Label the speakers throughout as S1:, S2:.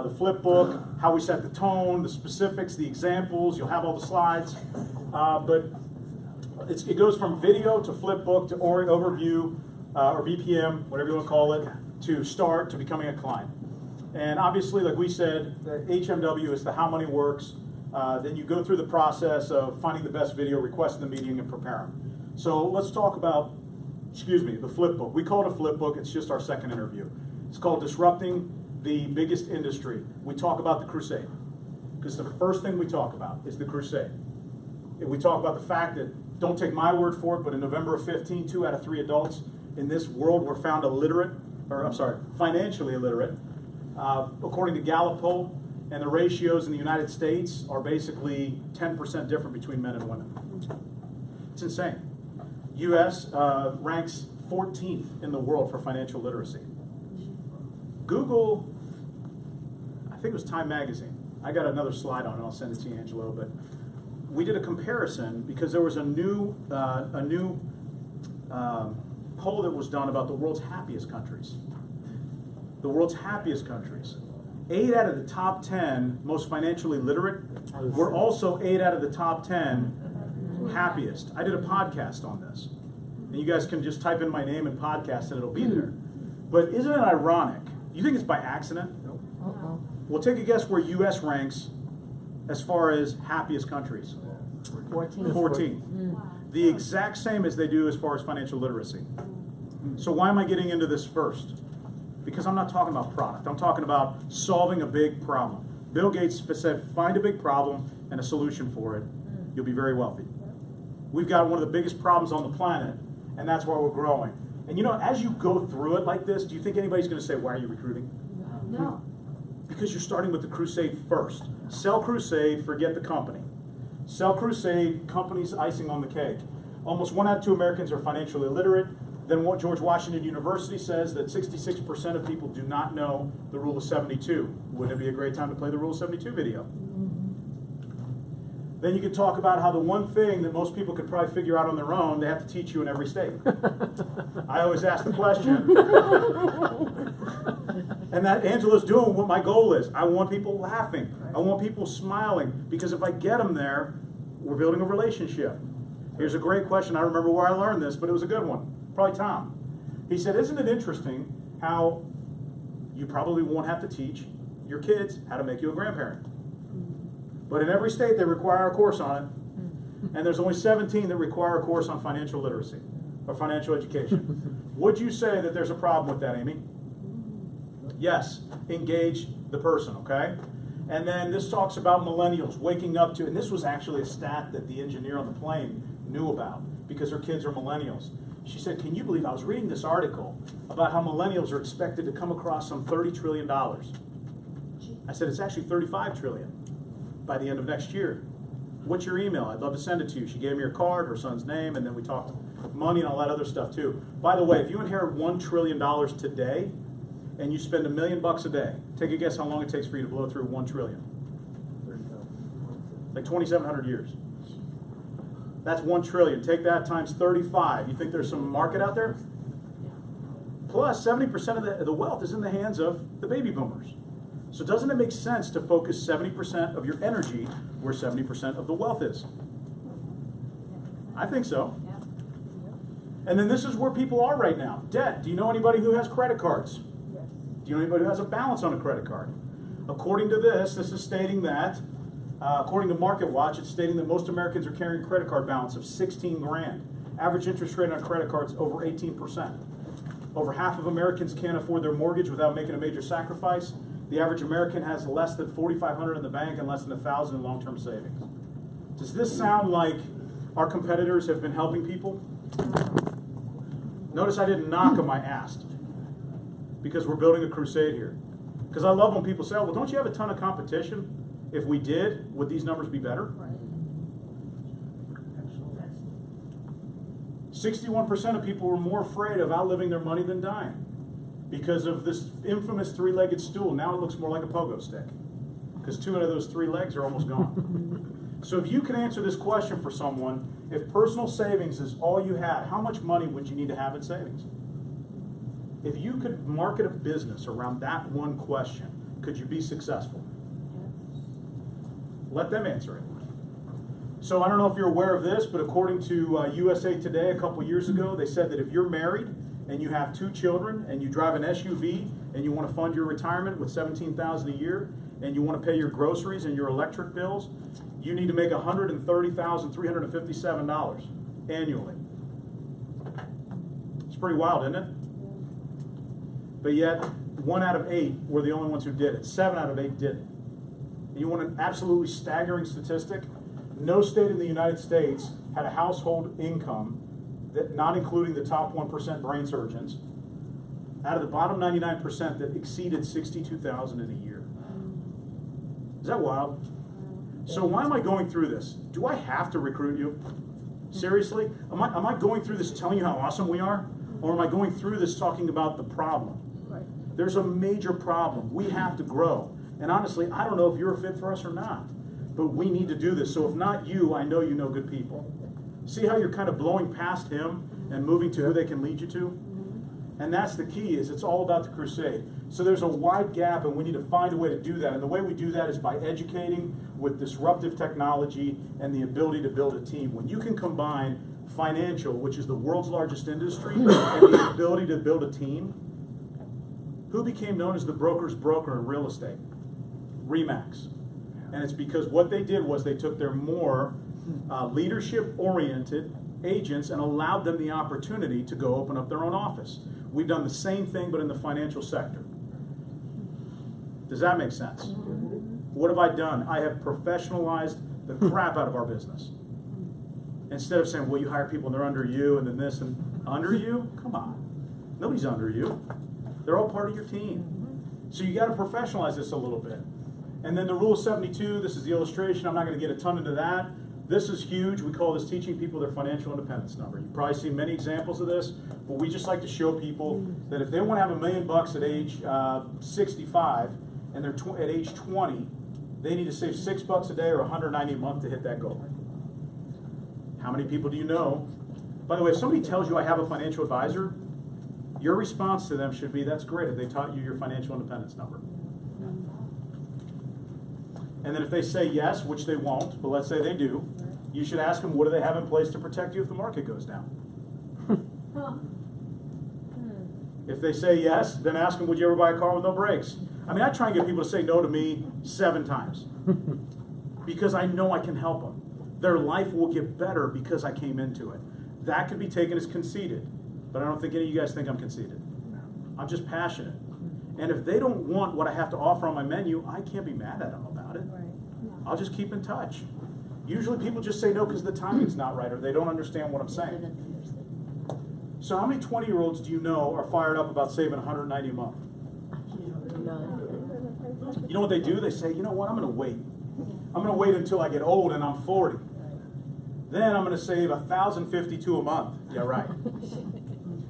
S1: the flip book, how we set the tone, the specifics, the examples. You'll have all the slides. But it goes from video to flip book to overview or BPM, whatever you want to call it, to start to becoming a client. And obviously, like we said, the HMW is the how money works. Then you go through the process of finding the best video, requesting the meeting, and preparing. So let's talk about, the flip book. We call it a flip book. It's just our second interview. It's called Disrupting the Biggest Industry. We talk about the crusade, because the first thing we talk about is the crusade. We talk about the fact that, don't take my word for it, but in November of 15, 2 out of 3 adults in this world were found financially illiterate. According to Gallup poll, and the ratios in the United States are basically 10% different between men and women. It's insane. U.S. ranks 14th in the world for financial literacy. Google, I think it was Time Magazine. I got another slide on it. I'll send it to you, Angelo. But we did a comparison because there was a new poll that was done about the world's happiest countries. The world's happiest countries. 8 out of the top 10 most financially literate were also 8 out of the top 10 happiest. I did a podcast on this. And you guys can just type in my name and podcast and it'll be there. But isn't it ironic? You think it's by accident? No. Well, take a guess where U.S. ranks as far as happiest countries. 14. The exact same as they do as far as financial literacy. So why am I getting into this first? Because I'm not talking about product. I'm talking about solving a big problem. Bill Gates said, find a big problem and a solution for it. You'll be very wealthy. We've got one of the biggest problems on the planet, and that's why we're growing. And you know, as you go through it like this, do you think anybody's going to say, why are you recruiting?
S2: No.
S1: Because you're starting with the crusade first. Sell crusade, forget the company. Sell crusade, company's icing on the cake. Almost 1 out of 2 Americans are financially illiterate. Then what George Washington University says that 66% of people do not know the rule of 72. Wouldn't it be a great time to play the rule of 72 video? Then you could talk about how the one thing that most people could probably figure out on their own, they have to teach you in every state. I always ask the question. And that Angela's doing what my goal is. I want people laughing. I want people smiling. Because if I get them there, we're building a relationship. Here's a great question. I remember where I learned this, but it was a good one. Probably Tom. He said, isn't it interesting how you probably won't have to teach your kids how to make you a grandparent? But in every state, they require a course on it. And there's only 17 that require a course on financial literacy or financial education. Would you say that there's a problem with that, Amy? Yes. Engage the person, okay? And then this talks about millennials waking up to, and this was actually a stat that the engineer on the plane knew about because her kids are millennials. She said, can you believe, I was reading this article about how millennials are expected to come across some $30 trillion. I said, it's actually $35 trillion by the end of next year. What's your email? I'd love to send it to you. She gave me her card, her son's name, and then we talked money and all that other stuff too. By the way, if you inherit $1 trillion today and you spend $1 million a day, take a guess how long it takes for you to blow through 1 trillion. Like 2,700 years. That's 1 trillion. Take that times 35. You think there's some market out there? Plus, 70% of the wealth is in the hands of the baby boomers. So doesn't it make sense to focus 70% of your energy where 70% of the wealth is? I think so. And then this is where people are right now. Debt. Do you know anybody who has credit cards? Do you know anybody who has a balance on a credit card? According to this is stating that, according to MarketWatch, it's stating that most Americans are carrying a credit card balance of 16 grand. Average interest rate on credit cards over 18%. Over half of Americans can't afford their mortgage without making a major sacrifice. The average American has less than $4,500 in the bank and less than $1,000 in long-term savings. Does this sound like our competitors have been helping people? Notice I didn't knock them, I asked. Because we're building a crusade here. Because I love when people say, oh, well, don't you have a ton of competition? If we did, would these numbers be better? 61% of people were more afraid of outliving their money than dying. Because of this infamous 3-legged stool. Now it looks more like a pogo stick. Because 2 out of those 3 legs are almost gone. So if you can answer this question for someone, if personal savings is all you had, how much money would you need to have in savings? If you could market a business around that one question, could you be successful? Let them answer it. So I don't know if you're aware of this, but according to USA Today a couple years ago, they said that if you're married and you have 2 children and you drive an SUV and you want to fund your retirement with $17,000 a year and you want to pay your groceries and your electric bills, you need to make $130,357 annually. It's pretty wild, isn't it? But yet, 1 out of 8 were the only ones who did it. 7 out of 8 didn't. And you want an absolutely staggering statistic? No state in the United States had a household income, that, not including the top 1% brain surgeons, out of the bottom 99% that exceeded $62,000 in a year. Is that wild? So why am I going through this? Do I have to recruit you? Seriously? Am I going through this telling you how awesome we are? Or am I going through this talking about the problem?
S2: Right.
S1: There's a major problem. We have to grow. And honestly, I don't know if you're a fit for us or not. But we need to do this. So if not you, I know you know good people. See how you're kind of blowing past him and moving to who they can lead you to? And that's the key, is it's all about the crusade. So there's a wide gap, and we need to find a way to do that. And the way we do that is by educating with disruptive technology and the ability to build a team. When you can combine financial, which is the world's largest industry, and the ability to build a team, who became known as the broker's broker in real estate? RE/MAX. And it's because what they did was they took their more leadership-oriented agents and allowed them the opportunity to go open up their own office. We've done the same thing, but in the financial sector. Does that make sense? What have I done? I have professionalized the crap out of our business. Instead of saying, well, you hire people and they're under you, and then this and under you? Come on. Nobody's under you. They're all part of your team. So you got to professionalize this a little bit. And then the rule of 72, this is the illustration. I'm not going to get a ton into that. This is huge. We call this teaching people their financial independence number. You've probably seen many examples of this, but we just like to show people that if they want to have $1 million at age 65 and they're at age 20, they need to save $6 a day or $190 a month to hit that goal. How many people do you know? By the way, if somebody tells you I have a financial advisor, your response to them should be, that's great. Have they taught you your financial independence number? And then if they say yes, which they won't, but let's say they do, you should ask them, what do they have in place to protect you if the market goes down? If they say yes, then ask them, would you ever buy a car with no brakes? I mean, I try and get people to say no to me 7 times because I know I can help them. Their life will get better because I came into it. That could be taken as conceited, but I don't think any of you guys think I'm conceited. I'm just passionate. And if they don't want what I have to offer on my menu, I can't be mad at them about it. I'll just keep in touch. Usually people just say no because the timing's not right or they don't understand what I'm saying. So how many 20-year-olds do you know are fired up about saving $190 a month? You know what they do? They say, you know what, I'm going to wait. I'm going to wait until I get old and I'm 40. Then I'm going to save $1,052 a month. Yeah, right.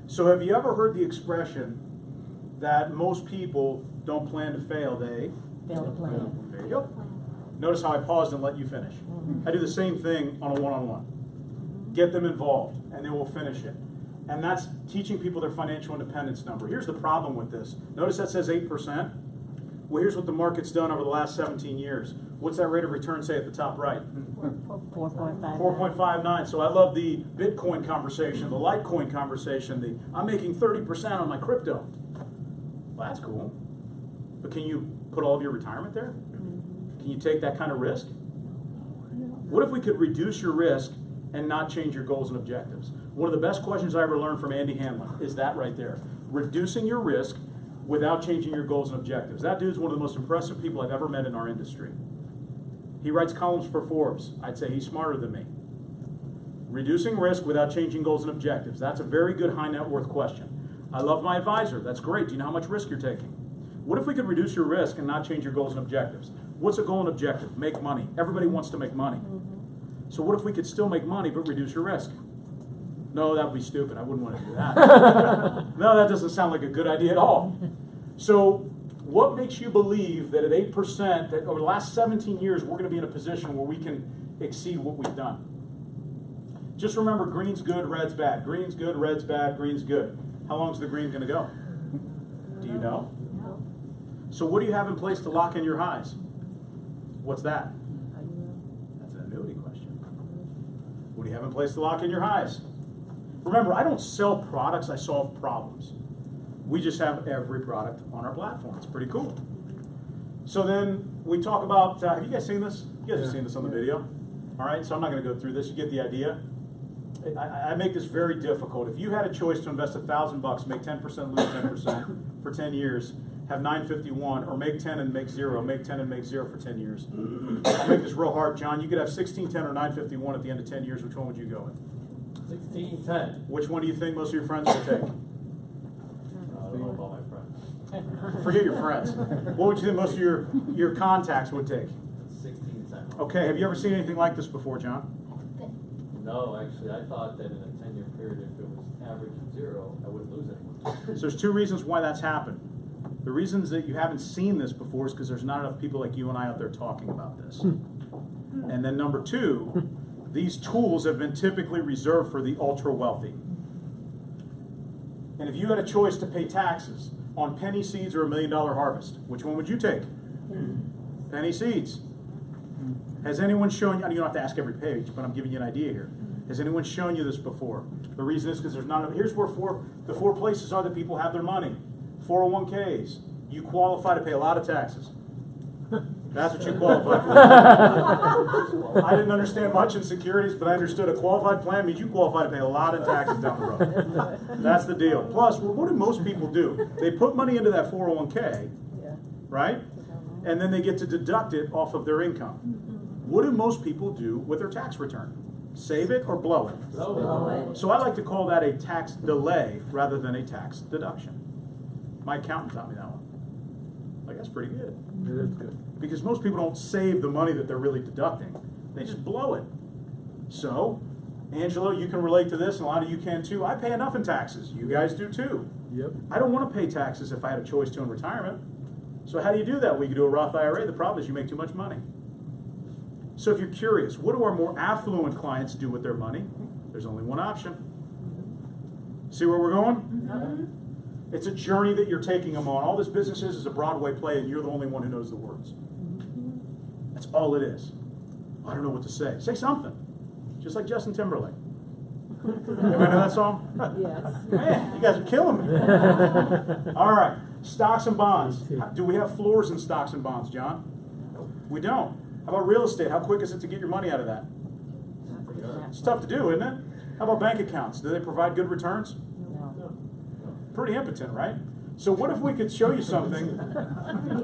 S1: So have you ever heard the expression that most people don't plan to fail, they
S2: Fail to plan.
S1: There you go. Notice how I paused and let you finish. I do the same thing on a one-on-one. Get them involved, and then we'll finish it. And that's teaching people their financial independence number. Here's the problem with this. Notice that says 8%. Well, here's what the market's done over the last 17 years. What's that rate of return say at the top right?
S2: 4.59.
S1: 4.59. So I love the Bitcoin conversation, the Litecoin conversation, the I'm making 30% on my crypto. Well, that's cool. But can you put all of your retirement there? Can you take that kind of risk? What if we could reduce your risk and not change your goals and objectives? One of the best questions I ever learned from Andy Hanlon is that right there. Reducing your risk without changing your goals and objectives. That dude's one of the most impressive people I've ever met in our industry. He writes columns for Forbes. I'd say he's smarter than me. Reducing risk without changing goals and objectives. That's a very good high net worth question. I love my advisor. That's great. Do you know how much risk you're taking? What if we could reduce your risk and not change your goals and objectives? What's a goal and objective? Make money. Everybody wants to make money. So what if we could still make money but reduce your risk? No, that would be stupid. I wouldn't want to do that. No, that doesn't sound like a good idea at all. So what makes you believe that at 8%, that over the last 17 years, we're going to be in a position where we can exceed what we've done? Just remember, green's good, red's bad. Green's good, red's bad, green's good. How long is the green going to go? Do you know? So what do you have in place to lock in your highs? What's that? That's an annuity question. What do you have in place to lock in your highs? Remember, I don't sell products, I solve problems. We just have every product on our platform. It's pretty cool. So then we talk about, have you guys seen this? You guys have seen this on the video. All right, so I'm not going to go through this. You get the idea. I make this very difficult. If you had a choice to invest $1,000, make 10%, lose 10% for 10 years, have 951, or make 10 and make 0, make 10 and make 0 for 10 years. I'll make this real hard, John. You could have 1610 or 951 at the end of 10 years. Which one would you go with?
S3: 1610.
S1: Which one do you think most of your friends will take?
S3: I don't know about my friends.
S1: Forget your friends. What would you think most of your contacts would take?
S3: 1610.
S1: Okay, have you ever seen anything like this before, John?
S3: No, actually, I thought that in a 10-year period, if it was average of 0, I wouldn't lose anyone.
S1: So there's two reasons why that's happened. The reasons that you haven't seen this before is because there's not enough people like you and I out there talking about this. And then number two, these tools have been typically reserved for the ultra wealthy. And if you had a choice to pay taxes on penny seeds or $1 million harvest, which one would you take? Penny seeds. Has anyone shown you, you don't have to ask every page, but I'm giving you an idea here. Has anyone shown you this before? The reason is because there's not, here's where the four places are that people have their money. 401ks. You qualify to pay a lot of taxes. That's what you qualify for. I didn't understand much in securities, but I understood a qualified plan means you qualify to pay a lot of taxes down the road. That's the deal. Plus, what do most people do? They put money into that 401k, right? And then they get to deduct it off of their income. What do most people do with their tax return? Save it or blow it?
S3: Blow it.
S1: So I like to call that a tax delay rather than a tax deduction. My accountant taught me that one. Like, that's pretty good.
S4: It is good.
S1: Because most people don't save the money that they're really deducting. They just blow it. So, Angelo, you can relate to this, and a lot of you can too. I pay enough in taxes. You guys do too.
S4: Yep.
S1: I don't want to pay taxes if I had a choice to in retirement. So how do you do that? Well, you can do a Roth IRA. The problem is you make too much money. So if you're curious, what do our more affluent clients do with their money? There's only one option. See where we're going? Mm-hmm. It's a journey that you're taking them on. All this business is a Broadway play, and you're the only one who knows the words. That's all it is. I don't know what to say. Say something. Just like Justin Timberlake. Anybody know that song?
S2: Yes.
S1: Man, you guys are killing me. All right. Stocks and bonds. Do we have floors in stocks and bonds, John? We don't. How about real estate? How quick is it to get your money out of that? It's tough to do, isn't it? How about bank accounts? Do they provide good returns?
S2: No.
S1: Pretty impotent, right? So what if we could show you something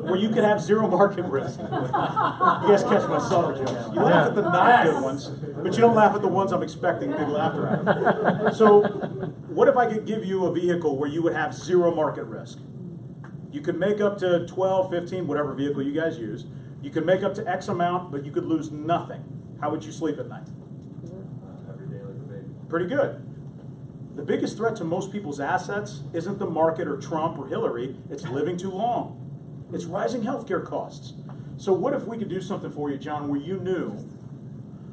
S1: where you could have zero market risk? You guys catch my subtle jokes. You laugh at the not good ones, but you don't laugh at the ones I'm expecting big laughter at. So what if I could give you a vehicle where you would have zero market risk? You could make up to 12, 15, whatever vehicle you guys use. You could make up to X amount, but you could lose nothing. How would you sleep at night?
S3: Every day like a baby.
S1: Pretty good. The biggest threat to most people's assets isn't the market or Trump or Hillary, it's living too long. It's rising healthcare costs. So what if we could do something for you, John, where you knew,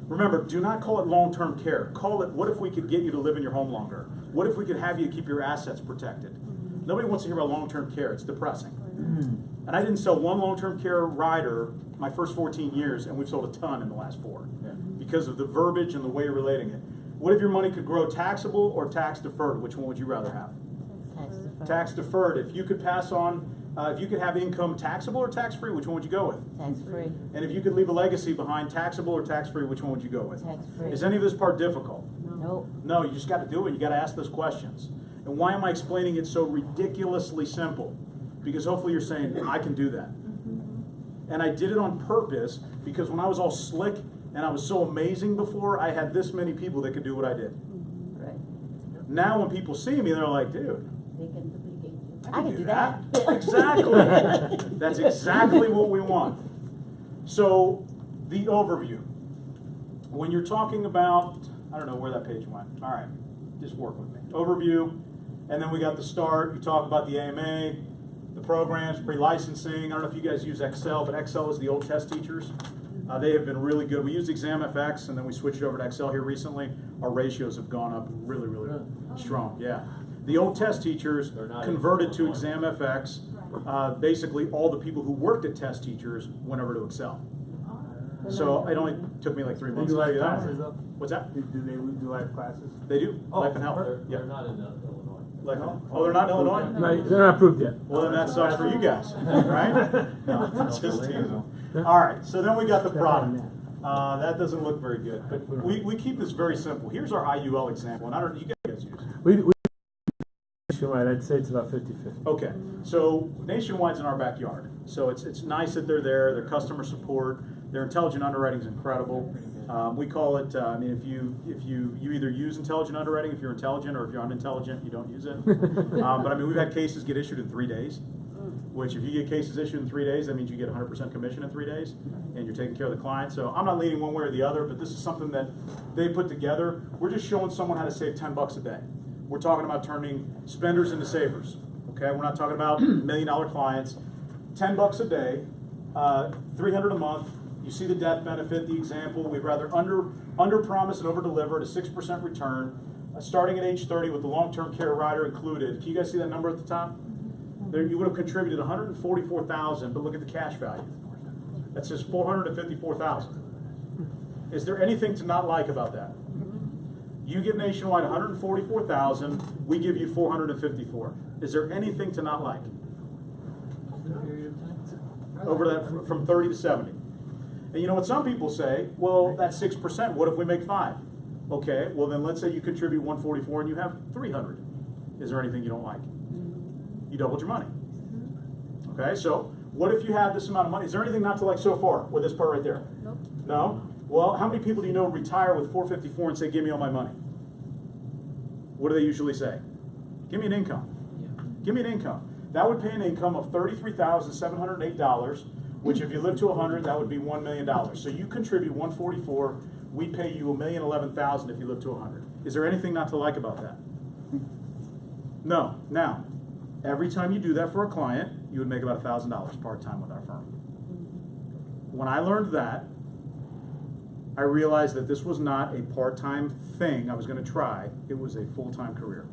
S1: remember, do not call it long-term care. Call it, what if we could get you to live in your home longer? What if we could have you keep your assets protected? Nobody wants to hear about long-term care, it's depressing. And I didn't sell one long-term care rider my first 14 years, and we've sold a ton in the last 4 because of the verbiage and the way you're relating it. What if your money could grow taxable or tax deferred? Which one would you rather have?
S2: Tax deferred.
S1: Tax deferred. If you could pass on, if you could have income taxable or tax-free, which one would you go with?
S2: Tax-free.
S1: And if you could leave a legacy behind, taxable or tax-free, which one would you go with?
S2: Tax-free.
S1: Is any of this part difficult?
S2: Nope.
S1: No, you just got to do it. You got to ask those questions. And why am I explaining it so ridiculously simple? Because hopefully you're saying, I can do that. And I did it on purpose because when I was all slick and I was so amazing before, I had this many people that could do what I did.
S2: Right.
S1: Now when people see me, they're like, dude,
S2: They can duplicate you.
S1: I can do that. Exactly. That's exactly what we want. So the overview. When you're talking about, I don't know where that page went. All right, just work with me. Overview, and then we got the start. You talk about the AMA, the programs, pre-licensing. I don't know if you guys use Excel, but Excel is the old test teachers. They have been really good. We used ExamFX, and then we switched over to Excel here recently. Our ratios have gone up really, really strong. Yeah. The old test teachers converted to ExamFX, basically all the people who worked at test teachers went over to Excel. So it only took me like 3
S4: They
S1: months
S4: do
S1: to
S4: live
S1: figure that
S4: classes
S1: out.
S4: though?
S1: What's that?
S4: Do they do live classes?
S1: They do,
S4: Oh,
S1: Life and Health.
S3: They're
S1: Yeah.
S3: not in Illinois.
S1: Life and Health. Oh, they're not in Illinois?
S4: No, they're not approved yet.
S1: Well, then that sucks for you guys, right? No, just teasing. All right, so then we got the product. That doesn't look very good, but we keep this very simple. Here's our IUL example, and I don't, you guys use it.
S4: We nationwide, I'd say it's about 50-50.
S1: Okay, so Nationwide's in our backyard, so it's nice that they're there. Their customer support, their intelligent underwriting is incredible. We call it. I mean, if you either use intelligent underwriting if you're intelligent, or if you're unintelligent, you don't use it. But I mean, we've had cases get issued in 3 days. Which, if you get cases issued in 3 days, that means you get 100% commission in 3 days, and you're taking care of the client. So I'm not leaning one way or the other, but this is something that they put together. We're just showing someone how to save $10 a day. We're talking about turning spenders into savers. Okay, we're not talking about $1 million clients. $10 a day, $300 a month. You see the death benefit, the example. We'd rather under promise and over deliver at a 6% return, starting at age 30 with the long-term care rider included. Can you guys see that number at the top? There, you would have contributed $144,000, but look at the cash value. That says $454,000. Is there anything to not like about that? You give Nationwide $144,000, we give you $454,000. Is there anything to not like? Over that from 30 to 70. And you know what some people say? Well, that's 6%. What if we make 5? Okay, well then let's say you contribute 144 and you have 300. Is there anything you don't like? You doubled your money. Okay, so what if you have this amount of money? Is there anything not to like so far with this part right there?
S2: Nope.
S1: No? Well, how many people do you know retire with 454 and say, give me all my money? What do they usually say? Give me an income. Give me an income. That would pay an income of $33,708, which if you live to 100, that would be $1 million. So you contribute 144, we pay you $1,011,000 if you live to 100. Is there anything not to like about that? No. Now, every time you do that for a client, you would make about $1,000 part-time with our firm. When I learned that, I realized that this was not a part-time thing I was going to try. It was a full-time career.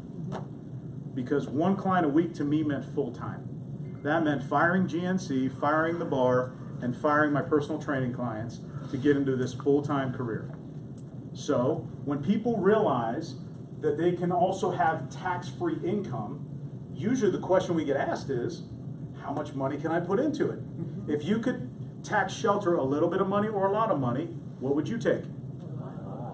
S1: Because one client a week to me meant full-time. That meant firing GNC, firing the bar, and firing my personal training clients to get into this full-time career. So when people realize that they can also have tax-free income, usually the question we get asked is, how much money can I put into it? If you could tax shelter a little bit of money or a lot of money, what would you take?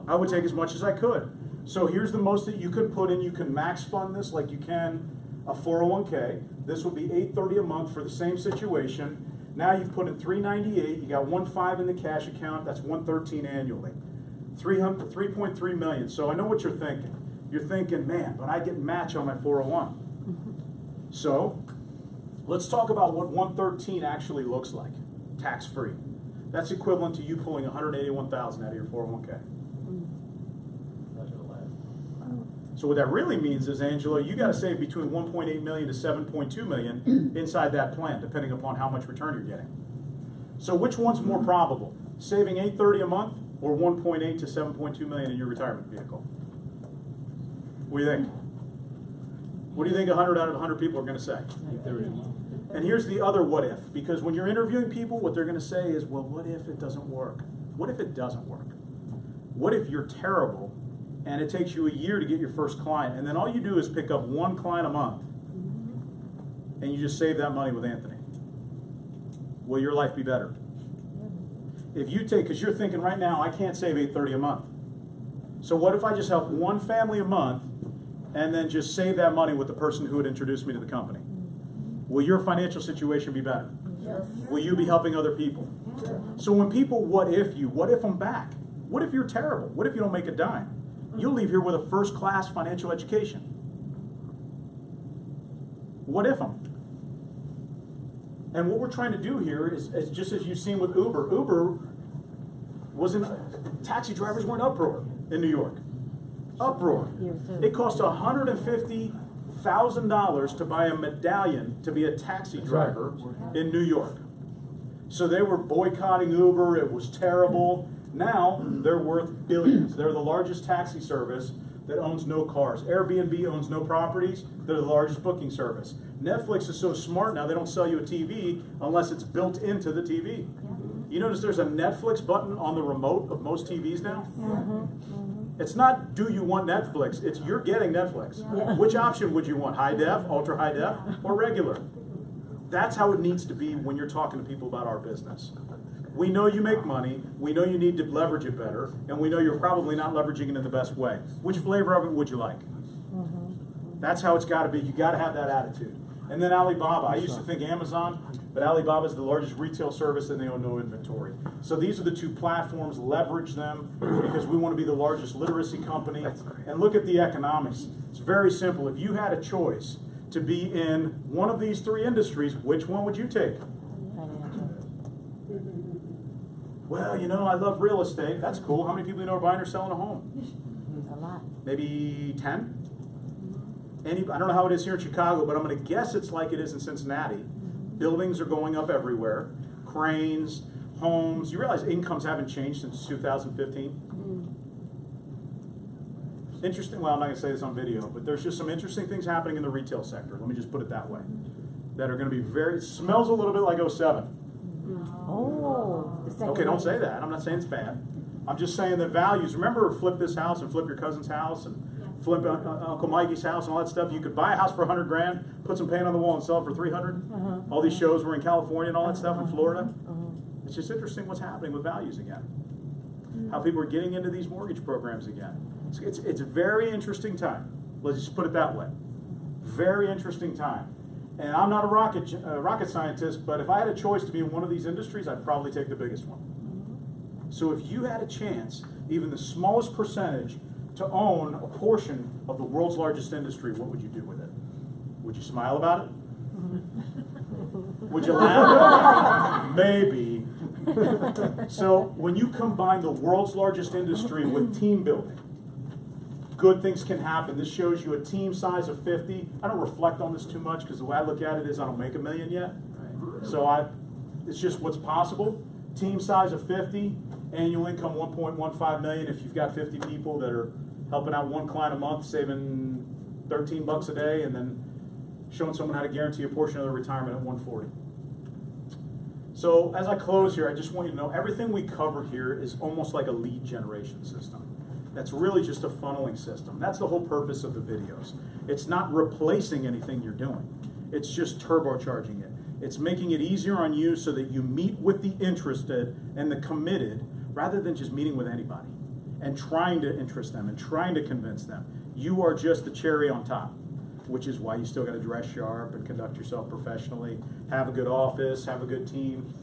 S1: I would take as much as I could. So here's the most that you could put in. You can max fund this like you can a 401k. This would be $830 a month for the same situation. Now you've put in $398. You got $1.5 in the cash account. That's $113 annually. $3.3 million. So I know what you're thinking. You're thinking, man, but I get match on my 401. So let's talk about what 113 actually looks like, tax-free. That's equivalent to you pulling $181,000 out of your 401k. So what that really means is, Angela, you got to save between 1.8 million to 7.2 million inside that plan, depending upon how much return you're getting. So which one's more probable? Saving $830 a month or 1.8 to 7.2 million in your retirement vehicle? What do you think? What do you think 100 out of 100 people are going to say? And here's the other what if, because when you're interviewing people, what they're going to say is, well, what if it doesn't work? What if it doesn't work? What if you're terrible and it takes you a year to get your first client, and then all you do is pick up one client a month and you just save that money with Anthony? Will your life be better? If you take, because you're thinking right now, I can't save $830 a month. So what if I just help one family a month and then just save that money with the person who would introduce me to the company? Will your financial situation be better?
S2: Yes.
S1: Will you be helping other people? So when people what if you, what if I'm back? What if you're terrible? What if you don't make a dime? You'll leave here with a first-class financial education. What if I'm? And what we're trying to do here is just as you've seen with Uber. Uber wasn't, taxi drivers were in uproar in New York. Uproar. It cost $150,000 to buy a medallion to be a taxi driver in New York. So they were boycotting Uber. It was terrible. Now they're worth billions. They're the largest taxi service that owns no cars. Airbnb owns no properties. They're the largest booking service. Netflix is so smart now, they don't sell you a TV unless it's built into the TV. You notice there's a Netflix button on the remote of most TVs now? It's not, do you want Netflix? It's, you're getting Netflix. Which option would you want? High def, ultra high def, or regular? That's how it needs to be when you're talking to people about our business. We know you make money, we know you need to leverage it better, and we know you're probably not leveraging it in the best way. Which flavor of it would you like? That's how it's got to be. You got to have that attitude. And then Alibaba. I used to think Amazon, but Alibaba is the largest retail service and they own no inventory. So these are the two platforms. Leverage them because we want to be the largest literacy company. And look at the economics. It's very simple. If you had a choice to be in one of these three industries, which one would you take? Well, you know, I love real estate. That's cool. How many people you know are buying or selling a home?
S2: A lot.
S1: Maybe 10? I don't know how it is here in Chicago, but I'm going to guess it's like it is in Cincinnati. Buildings are going up everywhere. Cranes, homes. You realize incomes haven't changed since 2015? Interesting, well, I'm not going to say this on video, but there's just some interesting things happening in the retail sector. Let me just put it that way. That are going to be very, it smells a little bit like 07.
S2: Oh. The second
S1: Okay, don't
S2: one.
S1: say that. I'm not saying it's bad. I'm just saying the values. Remember, flip this house and flip your cousin's house and flip Uncle Mikey's house and all that stuff. You could buy a house for $100 grand, put some paint on the wall and sell it for $300. All these shows were in California and all that stuff in Florida. It's just interesting what's happening with values again. How people are getting into these mortgage programs again. It's a very interesting time. Let's just put it that way. Very interesting time. And I'm not a rocket scientist, but if I had a choice to be in one of these industries, I'd probably take the biggest one. So if you had a chance, even the smallest percentage, to own a portion of the world's largest industry, what would you do with it? Would you smile about it? Would you laugh? Maybe. So when you combine the world's largest industry with team building, good things can happen. This shows you a team size of 50. I don't reflect on this too much because the way I look at it is I don't make $1 million yet. So it's just what's possible. Team size of 50, annual income 1.15 million if you've got 50 people that are helping out one client a month, saving 13 bucks a day, and then showing someone how to guarantee a portion of their retirement at 140. So as I close here, I just want you to know everything we cover here is almost like a lead generation system. That's really just a funneling system. That's the whole purpose of the videos. It's not replacing anything you're doing. It's just turbocharging it. It's making it easier on you so that you meet with the interested and the committed rather than just meeting with anybody and trying to interest them and trying to convince them. You are just the cherry on top, which is why you still got to dress sharp and conduct yourself professionally, have a good office, have a good team.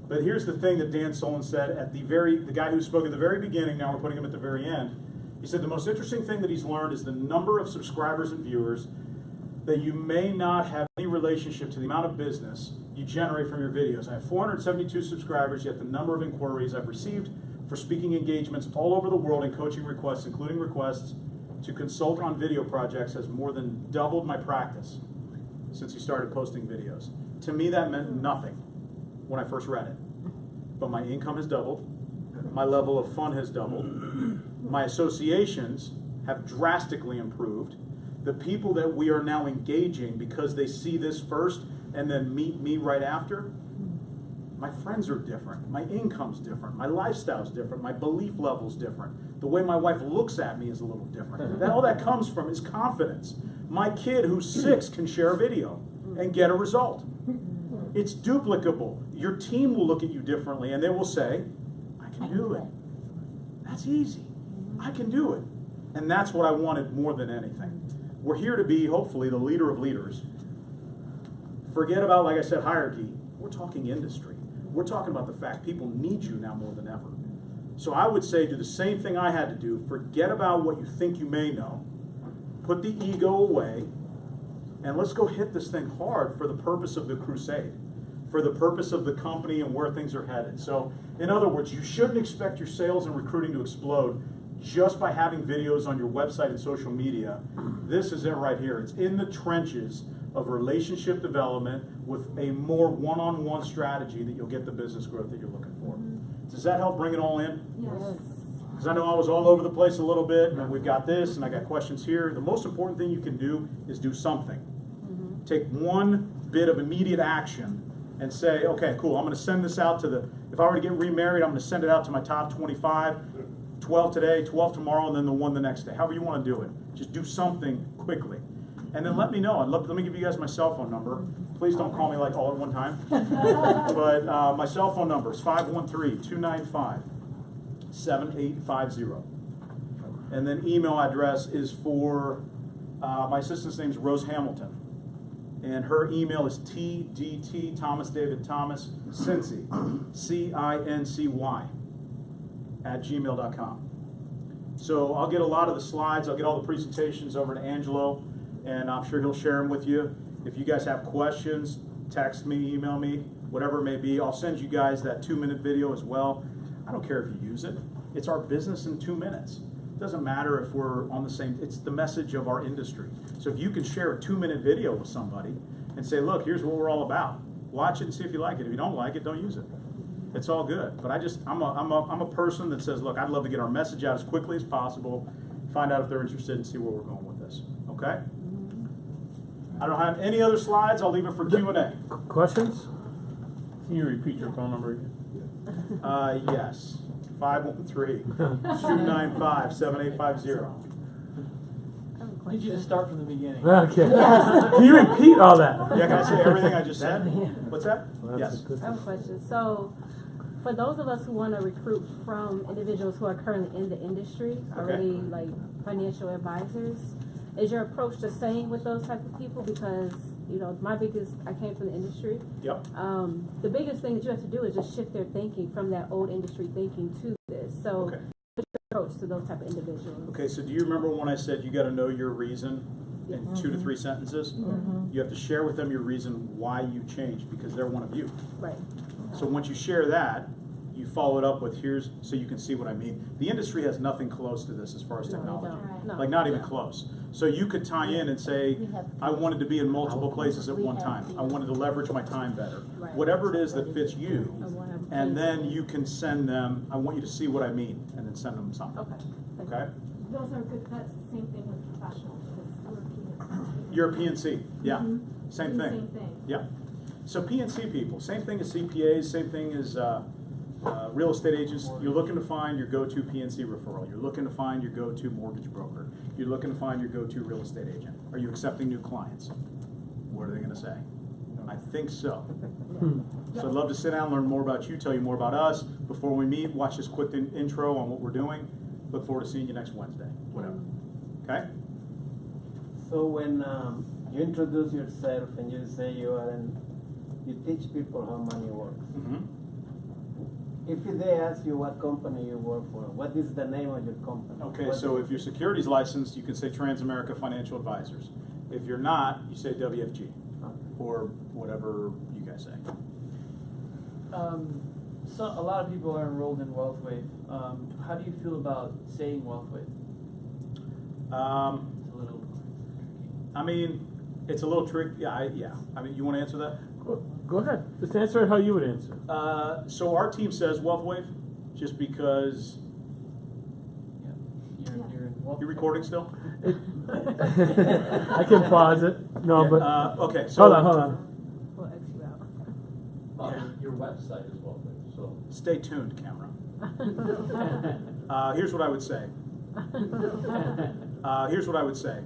S1: But here's the thing that Dan Solon said at the guy who spoke at the very beginning, now we're putting him at the very end. He said the most interesting thing that he's learned is the number of subscribers and viewers that you may not have any relationship to the amount of business you generate from your videos. I have 472 subscribers, yet the number of inquiries I've received for speaking engagements all over the world and coaching requests, including requests to consult on video projects, has more than doubled my practice since he started posting videos. To me, that meant nothing when I first read it. But my income has doubled. My level of fun has doubled. My associations have drastically improved. The people that we are now engaging because they see this first and then meet me right after, my friends are different. My income's different. My lifestyle's different. My belief level's different. The way my wife looks at me is a little different. All that comes from is confidence. My kid who's 6 can share a video and get a result. It's duplicable. Your team will look at you differently and they will say, I can do it. That's easy. I can do it. And that's what I wanted more than anything. We're here to be, hopefully, the leader of leaders. Forget about, like I said, hierarchy. We're talking industry. We're talking about the fact people need you now more than ever. So I would say do the same thing I had to do. Forget about what you think you may know. Put the ego away. And let's go hit this thing hard for the purpose of the crusade. For the purpose of the company and where things are headed. So, in other words, you shouldn't expect your sales and recruiting to explode just by having videos on your website and social media. This is it right here. It's in the trenches of relationship development with a more one-on-one strategy that you'll get the business growth that you're looking for. Does that help bring it all in?
S2: Yes.
S1: Because I know I was all over the place a little bit, and we've got this, and I got questions here. The most important thing you can do is do something. take one bit of immediate action and say, okay, cool, I'm gonna send this out to if I were to get remarried, I'm gonna send it out to my top 25, 12 today, 12 tomorrow, and then the one the next day. However you wanna do it. Just do something quickly. And then let me know. Let me give you guys my cell phone number. Please don't call me like all at one time. But my cell phone number is 513-295-7850. And then email address is for, my assistant's name is Rose Hamilton. And her email is TDT, Thomas David Thomas, Cincy, CINCY, @gmail.com. So I'll get a lot of the slides, I'll get all the presentations over to Angelo, and I'm sure he'll share them with you. If you guys have questions, text me, email me, whatever it may be. I'll send you guys that 2-minute video as well. I don't care if you use it. It's our business in 2 minutes. It doesn't matter if we're on the same, it's the message of our industry. So if you can share a 2-minute video with somebody and say, look, here's what we're all about. Watch it and see if you like it. If you don't like it, don't use it. It's all good. But I'm a person that says, look, I'd love to get our message out as quickly as possible, find out if they're interested and see where we're going with this. Okay? I don't have any other slides. I'll leave it for Q&A.
S4: Questions? Can you repeat your phone number again?
S1: Yes. 513-295-7850.
S5: Need you to start from the beginning.
S4: Okay. Can you repeat all that?
S1: Yeah, can I say everything I just said? What's that?
S4: Well, that's
S1: Yes.
S4: a good
S2: I have a question. So, for those of us who want to recruit from individuals who are currently in the industry, already like financial advisors, is your approach the same with those type of people? Because, you know, I came from the industry.
S1: Yep.
S2: The biggest thing that you have to do is just shift their thinking from that old industry thinking to this. So,
S1: Okay.
S2: what's your approach to those type of individuals?
S1: Okay, so do you remember when I said you got to know your reason in 2 to 3 sentences? You have to share with them your reason why you changed, because they're one of you.
S2: Right.
S1: So once you share that, you follow it up with so you can see what I mean. The industry has nothing close to this as far as
S2: No, they
S1: technology.
S2: don't. No.
S1: Like not even close. So you could tie in and say, I wanted to be in multiple places at one time. I wanted to leverage my time better.
S2: Right.
S1: Whatever it is that fits you.
S2: I wanna
S1: And then
S2: please
S1: you can send them, I want you to see what I mean, and then send them something.
S2: Okay.
S1: Okay?
S6: Those are good, that's the same thing with professionals, because
S1: You're a PNC, yeah, same thing.
S6: Same thing.
S1: Yeah. So PNC people, same thing as CPAs, same thing as real estate agents. You're looking to find your go-to PNC referral. You're looking to find your go-to mortgage broker. You're looking to find your go-to real estate agent. Are you accepting new clients? What are they going to say? I think so. So I'd love to sit down and learn more about you, tell you more about us. Before we meet, watch this quick intro on what we're doing. Look forward to seeing you next Wednesday, whatever. Okay?
S7: So when you introduce yourself and you say you teach people how money works. If they ask you what company you work for, what is the name of your company?
S1: Okay, so if you're securities licensed, you can say Transamerica Financial Advisors. If you're not, you say WFG, or whatever you guys say.
S5: So a lot of people are enrolled in WealthWave. How do you feel about saying WealthWave? It's a little tricky.
S1: I mean, it's a little tricky. Yeah. I mean, you want to answer that?
S4: Go ahead. Just answer it how you would answer.
S1: So our team says WealthWave, just because.
S5: Yeah. You're in WealthWave.
S1: You recording still?
S4: I can pause it. No,
S1: Yeah,
S4: but
S1: okay. So
S4: hold on.
S2: We'll X you out.
S3: Your website is well, so.
S1: Stay tuned, camera. Here's what I would say. Here's what I would say.